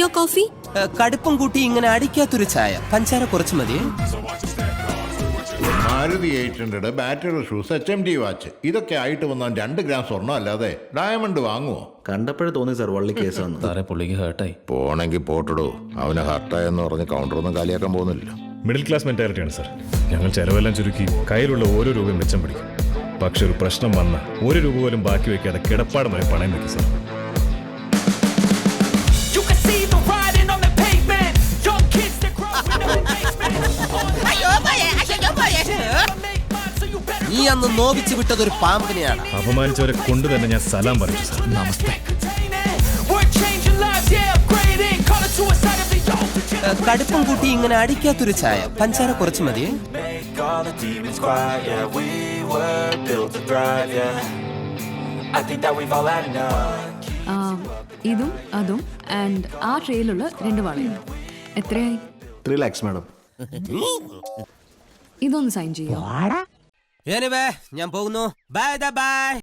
Your coffee? കടുപ്പം കൂട്ടി ഇങ്ങനെ അടിക്കാത്തൊരു ചായ, പഞ്ചാര കുറച്ച് മതി. Maruti 800 battery shoes HMD watch ഇതൊക്കെ ആയിട്ട് വന്നാൽ 2 ഗ്രാം സ്വർണ്ണം അല്ലാതെ ഡയമണ്ട് വാങ്ങുമോ? കണ്ടപ്പോഴേ തോന്നി സാർ വള്ളി കേസാണ്. സാറേ പുള്ളിക്ക് ഹേർട്ടായി. പോണെങ്കിൽ പോട്ടിടൂ, അവന് ഹർട്ടായെന്ന് പറഞ്ഞ് കൗണ്ടറൊന്നും കാലിയാക്കാൻ പോകുന്നില്ല. മിഡിൽ ക്ലാസ് മെന്റാലിറ്റിയാണ് സാർ. ഞങ്ങൾ ചെലവെല്ലാം ചുരുക്കി കയ്യിലുള്ള ഓരോ രൂപയും മിച്ചം പിടിക്കും. പക്ഷെ ഒരു പ്രശ്നം വന്ന 1 രൂപ പോലും ബാക്കി വെക്കാതെ കിടപ്പാടം വരെ പണയം വെക്കും സാർ. നീ അന്ന് നോവിച്ച് വിട്ടതൊരു പാമ്പിനെയാണ്. അപമാനിച്ചവരെ കൊണ്ട് തന്നെ ഞാൻ സലാം പറഞ്ഞു സാർ. നമസ്തേ. കടുപ്പം കൂട്ടി ഇങ്ങനെ അടിക്കാത്തൊരു ചായ, പഞ്ചാര കുറച്ച് മതി. ഇതും അതും ആൻഡ് ആ ട്രെയിലുള്ള 2 വളയും എത്രയായി? 3 lakhs മാഡം. ഇതൊന്ന് സൈൻ ചെയ്യോ? ഞാൻ പോകുന്നു. Bye bye.